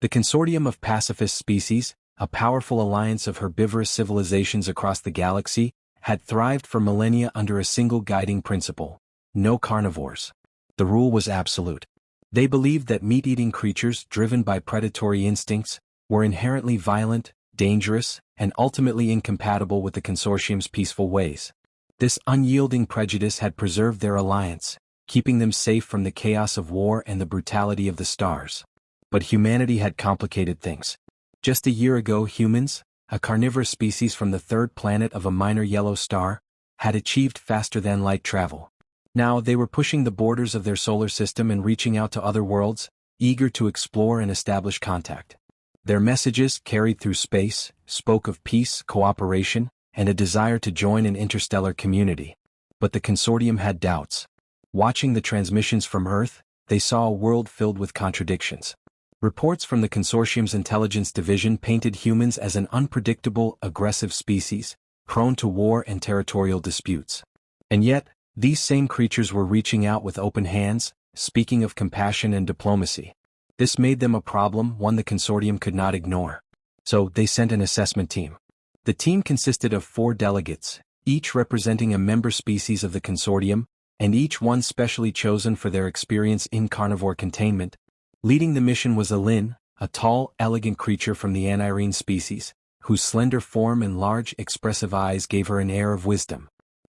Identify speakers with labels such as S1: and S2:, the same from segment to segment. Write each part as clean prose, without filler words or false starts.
S1: The Consortium of Pacifist Species, a powerful alliance of herbivorous civilizations across the galaxy, had thrived for millennia under a single guiding principle: no carnivores. The rule was absolute. They believed that meat-eating creatures driven by predatory instincts were inherently violent, dangerous, and ultimately incompatible with the Consortium's peaceful ways. This unyielding prejudice had preserved their alliance, keeping them safe from the chaos of war and the brutality of the stars. But humanity had complicated things. Just a year ago, humans, a carnivorous species from the third planet of a minor yellow star, had achieved faster-than-light travel. Now they were pushing the borders of their solar system and reaching out to other worlds, eager to explore and establish contact. Their messages, carried through space, spoke of peace, cooperation, and a desire to join an interstellar community. But the Consortium had doubts. Watching the transmissions from Earth, they saw a world filled with contradictions. Reports from the Consortium's intelligence division painted humans as an unpredictable, aggressive species, prone to war and territorial disputes. And yet, these same creatures were reaching out with open hands, speaking of compassion and diplomacy. This made them a problem, one the Consortium could not ignore. So they sent an assessment team. The team consisted of 4 delegates, each representing a member species of the Consortium, and each one specially chosen for their experience in carnivore containment. Leading the mission was Elin, a tall, elegant creature from the Anirine species, whose slender form and large, expressive eyes gave her an air of wisdom.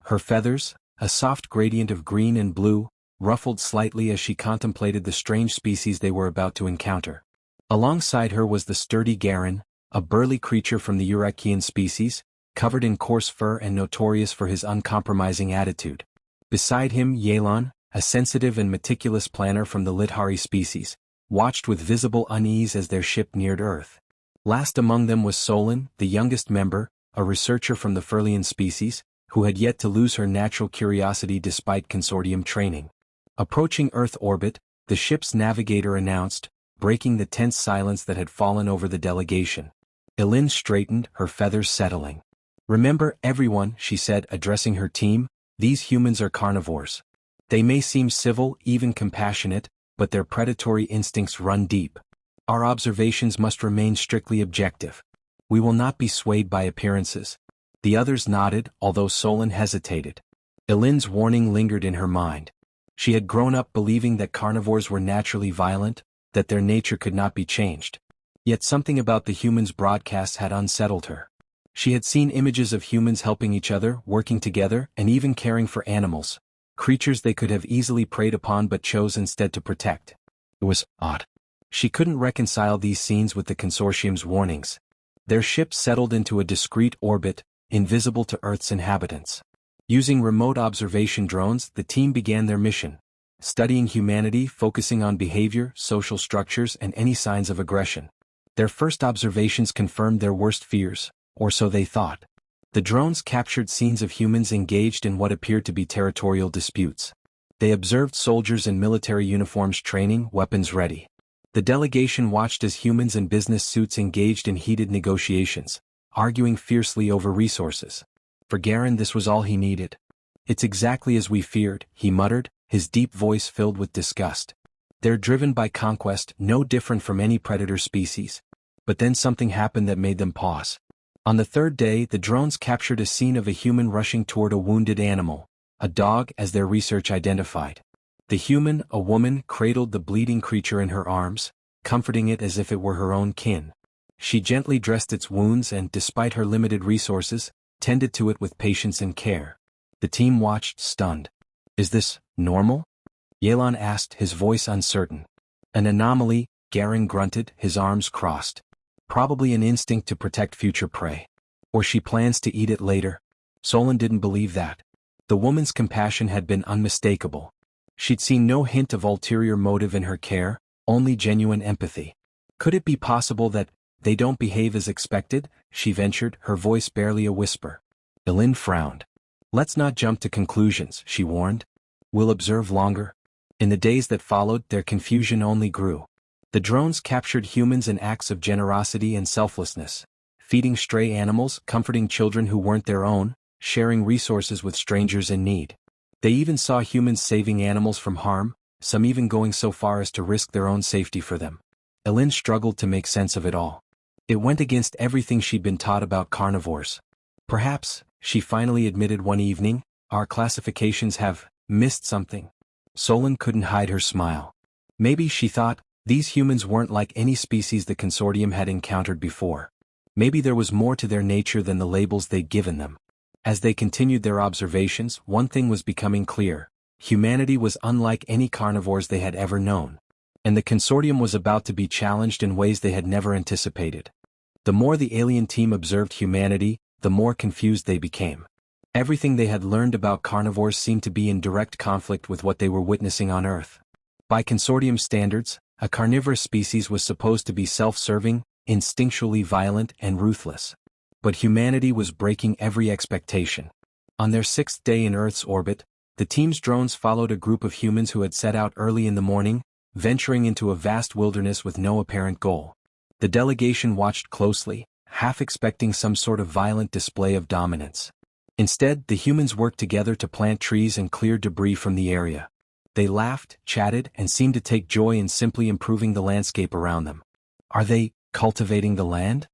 S1: Her feathers, a soft gradient of green and blue, ruffled slightly as she contemplated the strange species they were about to encounter. Alongside her was the sturdy Garen, a burly creature from the Urakian species, covered in coarse fur and notorious for his uncompromising attitude. Beside him, Yelan, a sensitive and meticulous planner from the Lithari species, watched with visible unease as their ship neared Earth. Last among them was Solon, the youngest member, a researcher from the Furlian species, who had yet to lose her natural curiosity despite Consortium training. Approaching Earth orbit, the ship's navigator announced, breaking the tense silence that had fallen over the delegation. Elin straightened, her feathers settling. "Remember, everyone," she said, addressing her team, "these humans are carnivores. They may seem civil, even compassionate, but their predatory instincts run deep. Our observations must remain strictly objective. We will not be swayed by appearances." The others nodded, although Solon hesitated. Elin's warning lingered in her mind. She had grown up believing that carnivores were naturally violent, that their nature could not be changed. Yet something about the humans' broadcasts had unsettled her. She had seen images of humans helping each other, working together, and even caring for animals, creatures they could have easily preyed upon but chose instead to protect. It was odd. She couldn't reconcile these scenes with the Consortium's warnings. Their ship settled into a discreet orbit, invisible to Earth's inhabitants. Using remote observation drones, the team began their mission, studying humanity, focusing on behavior, social structures, and any signs of aggression. Their first observations confirmed their worst fears, or so they thought. The drones captured scenes of humans engaged in what appeared to be territorial disputes. They observed soldiers in military uniforms training, weapons ready. The delegation watched as humans in business suits engaged in heated negotiations, arguing fiercely over resources. For Garen, this was all he needed. "It's exactly as we feared," he muttered, his deep voice filled with disgust. "They're driven by conquest, no different from any predator species." But then something happened that made them pause. On the third day, the drones captured a scene of a human rushing toward a wounded animal, a dog as their research identified. The human, a woman, cradled the bleeding creature in her arms, comforting it as if it were her own kin. She gently dressed its wounds and, despite her limited resources, tended to it with patience and care. The team watched, stunned. "Is this normal?" Yelan asked, his voice uncertain. "An anomaly," Garen grunted, his arms crossed. "Probably an instinct to protect future prey. Or she plans to eat it later." Solon didn't believe that. The woman's compassion had been unmistakable. She'd seen no hint of ulterior motive in her care, only genuine empathy. "Could it be possible that they don't behave as expected?" she ventured, her voice barely a whisper. Elin frowned. "Let's not jump to conclusions," she warned. "We'll observe longer." In the days that followed, their confusion only grew. The drones captured humans in acts of generosity and selflessness, feeding stray animals, comforting children who weren't their own, sharing resources with strangers in need. They even saw humans saving animals from harm, some even going so far as to risk their own safety for them. Ellen struggled to make sense of it all. It went against everything she'd been taught about carnivores. Perhaps, she finally admitted one evening, our classifications have missed something. Solon couldn't hide her smile. Maybe, she thought, these humans weren't like any species the Consortium had encountered before. Maybe there was more to their nature than the labels they'd given them. As they continued their observations, one thing was becoming clear. Humanity was unlike any carnivores they had ever known. And the Consortium was about to be challenged in ways they had never anticipated. The more the alien team observed humanity, the more confused they became. Everything they had learned about carnivores seemed to be in direct conflict with what they were witnessing on Earth. By Consortium standards, a carnivorous species was supposed to be self-serving, instinctually violent and ruthless. But humanity was breaking every expectation. On their 6th day in Earth's orbit, the team's drones followed a group of humans who had set out early in the morning, venturing into a vast wilderness with no apparent goal. The delegation watched closely, half expecting some sort of violent display of dominance. Instead, the humans worked together to plant trees and clear debris from the area. They laughed, chatted, and seemed to take joy in simply improving the landscape around them. Are they cultivating the land?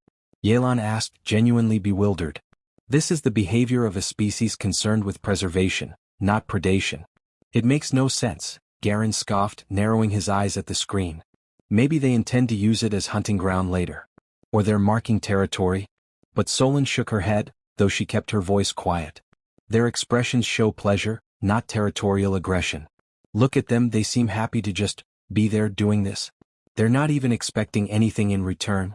S1: Yelan asked, genuinely bewildered. This is the behavior of a species concerned with preservation, not predation. It makes no sense, Garen scoffed, narrowing his eyes at the screen. Maybe they intend to use it as hunting ground later. Or they're marking territory? But Solon shook her head, though she kept her voice quiet. Their expressions show pleasure, not territorial aggression. Look at them, they seem happy to just be there doing this. They're not even expecting anything in return.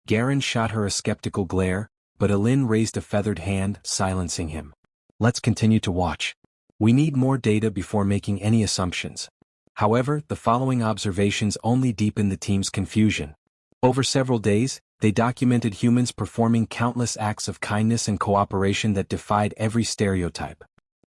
S1: Garen shot her a skeptical glare, but Alin raised a feathered hand, silencing him. Let's continue to watch. We need more data before making any assumptions. However, the following observations only deepened the team's confusion. Over several days, they documented humans performing countless acts of kindness and cooperation that defied every stereotype.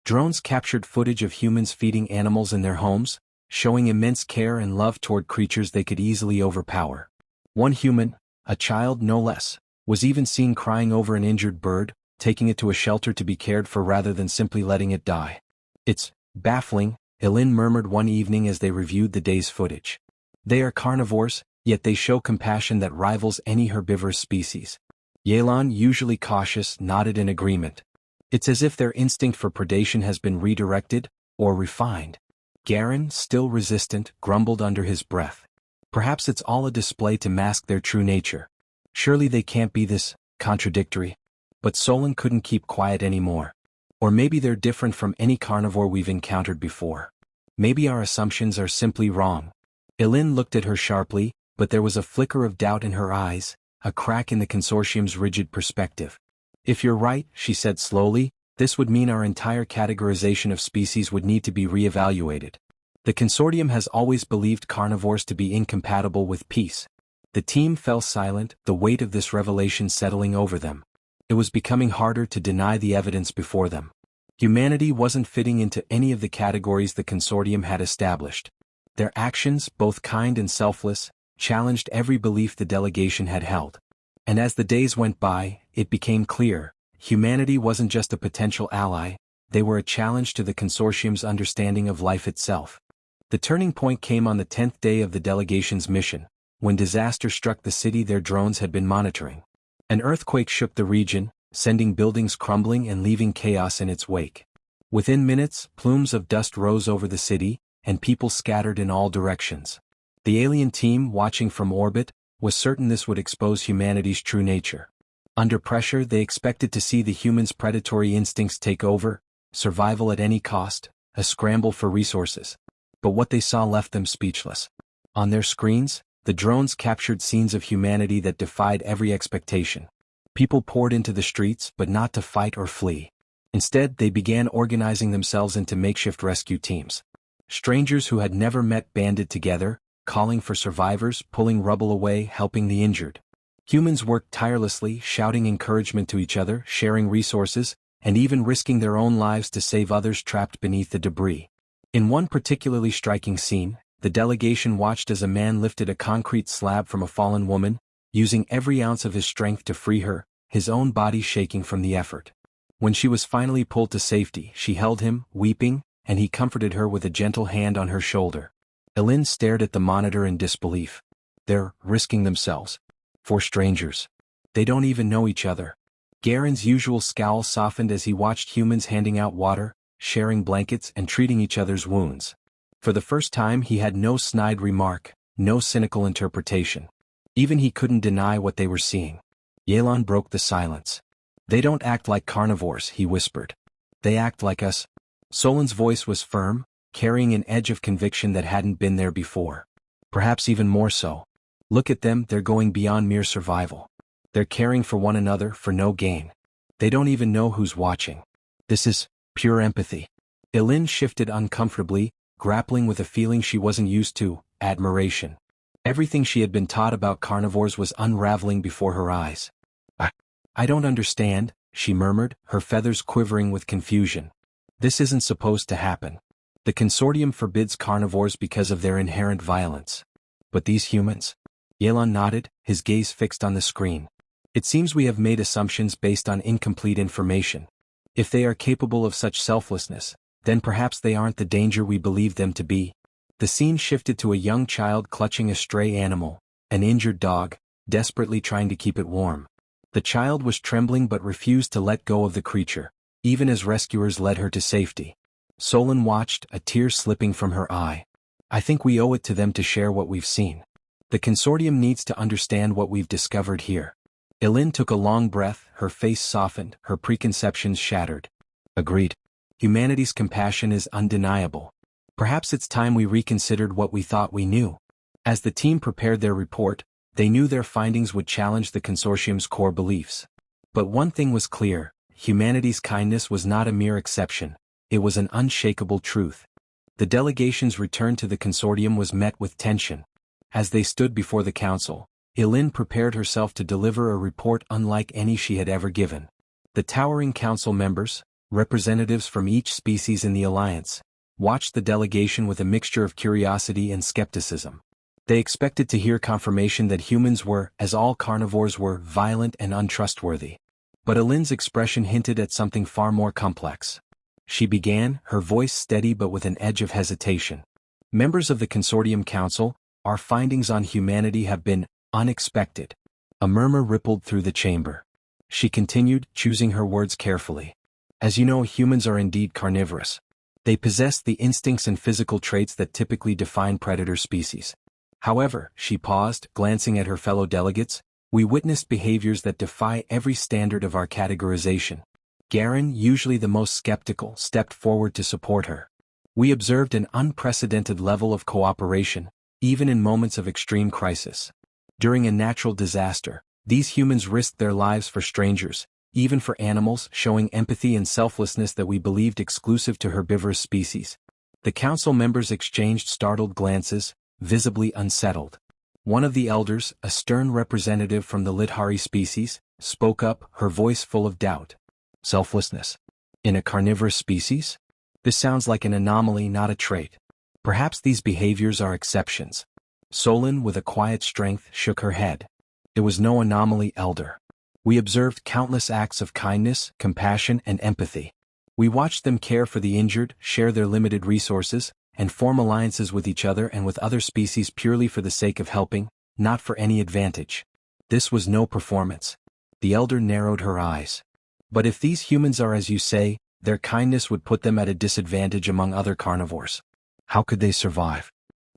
S1: Drones captured footage of humans feeding animals in their homes, showing immense care and love toward creatures they could easily overpower. One human, a child no less, was even seen crying over an injured bird, taking it to a shelter to be cared for rather than simply letting it die. It's baffling, Elin murmured one evening as they reviewed the day's footage. They are carnivores, yet they show compassion that rivals any herbivorous species. Yelan, usually cautious, nodded in agreement. It's as if their instinct for predation has been redirected, or refined. Garen, still resistant, grumbled under his breath. Perhaps it's all a display to mask their true nature. Surely they can't be this contradictory. But Solon couldn't keep quiet anymore. Or maybe they're different from any carnivore we've encountered before. Maybe our assumptions are simply wrong. Elin looked at her sharply, but there was a flicker of doubt in her eyes, a crack in the Consortium's rigid perspective. If you're right, she said slowly, this would mean our entire categorization of species would need to be re-evaluated. The Consortium has always believed carnivores to be incompatible with peace. The team fell silent, the weight of this revelation settling over them. It was becoming harder to deny the evidence before them. Humanity wasn't fitting into any of the categories the Consortium had established. Their actions, both kind and selfless, challenged every belief the delegation had held. And as the days went by, it became clear, humanity wasn't just a potential ally, they were a challenge to the Consortium's understanding of life itself. The turning point came on the 10th day of the delegation's mission, when disaster struck the city their drones had been monitoring. An earthquake shook the region, sending buildings crumbling and leaving chaos in its wake. Within minutes, plumes of dust rose over the city, and people scattered in all directions. The alien team, watching from orbit, was certain this would expose humanity's true nature. Under pressure, they expected to see the humans' predatory instincts take over, survival at any cost, a scramble for resources. But what they saw left them speechless. On their screens, the drones captured scenes of humanity that defied every expectation. People poured into the streets, but not to fight or flee. Instead, they began organizing themselves into makeshift rescue teams. Strangers who had never met banded together, calling for survivors, pulling rubble away, helping the injured. Humans worked tirelessly, shouting encouragement to each other, sharing resources, and even risking their own lives to save others trapped beneath the debris. In one particularly striking scene, the delegation watched as a man lifted a concrete slab from a fallen woman, using every ounce of his strength to free her, his own body shaking from the effort. When she was finally pulled to safety, she held him, weeping, and he comforted her with a gentle hand on her shoulder. Elin stared at the monitor in disbelief. They're risking themselves. For strangers. They don't even know each other. Garen's usual scowl softened as he watched humans handing out water, sharing blankets and treating each other's wounds. For the first time he had no snide remark, no cynical interpretation. Even he couldn't deny what they were seeing. Yelan broke the silence. They don't act like carnivores, he whispered. They act like us. Solan's voice was firm, carrying an edge of conviction that hadn't been there before. Perhaps even more so. Look at them, they're going beyond mere survival. They're caring for one another for no gain. They don't even know who's watching. This is pure empathy. Elin shifted uncomfortably, grappling with a feeling she wasn't used to, admiration. Everything she had been taught about carnivores was unraveling before her eyes. I don't understand, she murmured, her feathers quivering with confusion. This isn't supposed to happen. The Consortium forbids carnivores because of their inherent violence. But these humans? Yelan nodded, his gaze fixed on the screen. It seems we have made assumptions based on incomplete information. If they are capable of such selflessness, then perhaps they aren't the danger we believe them to be. The scene shifted to a young child clutching a stray animal, an injured dog, desperately trying to keep it warm. The child was trembling but refused to let go of the creature, even as rescuers led her to safety. Solan watched, a tear slipping from her eye. I think we owe it to them to share what we've seen. The Consortium needs to understand what we've discovered here. Elin took a long breath, her face softened, her preconceptions shattered. Agreed. Humanity's compassion is undeniable. Perhaps it's time we reconsidered what we thought we knew. As the team prepared their report, they knew their findings would challenge the Consortium's core beliefs. But one thing was clear, humanity's kindness was not a mere exception, it was an unshakable truth. The delegation's return to the Consortium was met with tension. As they stood before the council, Elin prepared herself to deliver a report unlike any she had ever given. The towering council members, representatives from each species in the alliance, watched the delegation with a mixture of curiosity and skepticism. They expected to hear confirmation that humans were, as all carnivores were, violent and untrustworthy. But Elin's expression hinted at something far more complex. She began, her voice steady but with an edge of hesitation. Members of the Consortium Council, our findings on humanity have been unexpected. A murmur rippled through the chamber. She continued, choosing her words carefully. As you know, humans are indeed carnivorous. They possess the instincts and physical traits that typically define predator species. However, she paused, glancing at her fellow delegates, we witnessed behaviors that defy every standard of our categorization. Garen, usually the most skeptical, stepped forward to support her. We observed an unprecedented level of cooperation, even in moments of extreme crisis. During a natural disaster, these humans risked their lives for strangers, even for animals, showing empathy and selflessness that we believed exclusive to herbivorous species. The council members exchanged startled glances, visibly unsettled. One of the elders, a stern representative from the Lidhari species, spoke up, her voice full of doubt. Selflessness? In a carnivorous species? This sounds like an anomaly, not a trait. Perhaps these behaviors are exceptions. Solan, with a quiet strength, shook her head. It was no anomaly, elder. We observed countless acts of kindness, compassion, and empathy. We watched them care for the injured, share their limited resources, and form alliances with each other and with other species purely for the sake of helping, not for any advantage. This was no performance. The elder narrowed her eyes. But if these humans are as you say, their kindness would put them at a disadvantage among other carnivores. How could they survive?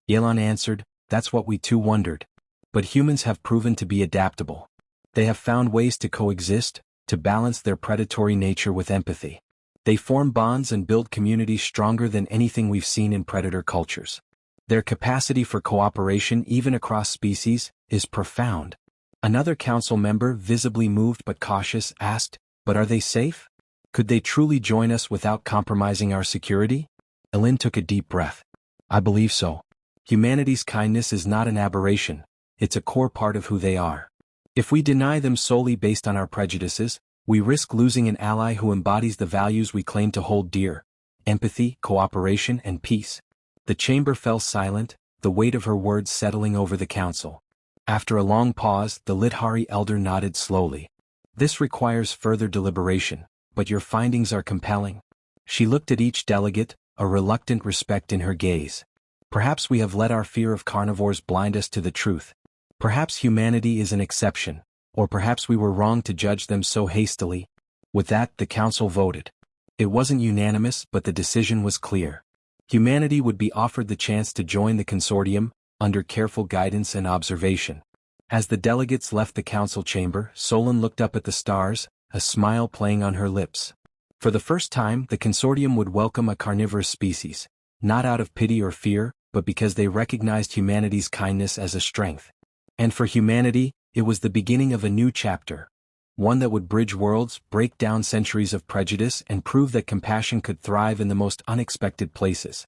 S1: Yelan answered, that's what we too wondered. But humans have proven to be adaptable. They have found ways to coexist, to balance their predatory nature with empathy. They form bonds and build communities stronger than anything we've seen in predator cultures. Their capacity for cooperation, even across species, is profound. Another council member, visibly moved but cautious, asked, but are they safe? Could they truly join us without compromising our security? Elin took a deep breath. I believe so. Humanity's kindness is not an aberration, it's a core part of who they are. If we deny them solely based on our prejudices, we risk losing an ally who embodies the values we claim to hold dear: empathy, cooperation, and peace. The chamber fell silent, the weight of her words settling over the council. After a long pause, the Lidhari elder nodded slowly. This requires further deliberation, but your findings are compelling. She looked at each delegate, a reluctant respect in her gaze. Perhaps we have let our fear of carnivores blind us to the truth. Perhaps humanity is an exception, or perhaps we were wrong to judge them so hastily. With that, the council voted. It wasn't unanimous, but the decision was clear. Humanity would be offered the chance to join the consortium, under careful guidance and observation. As the delegates left the council chamber, Solon looked up at the stars, a smile playing on her lips. For the first time, the consortium would welcome a carnivorous species, not out of pity or fear, but because they recognized humanity's kindness as a strength. And for humanity, it was the beginning of a new chapter. One that would bridge worlds, break down centuries of prejudice, and prove that compassion could thrive in the most unexpected places.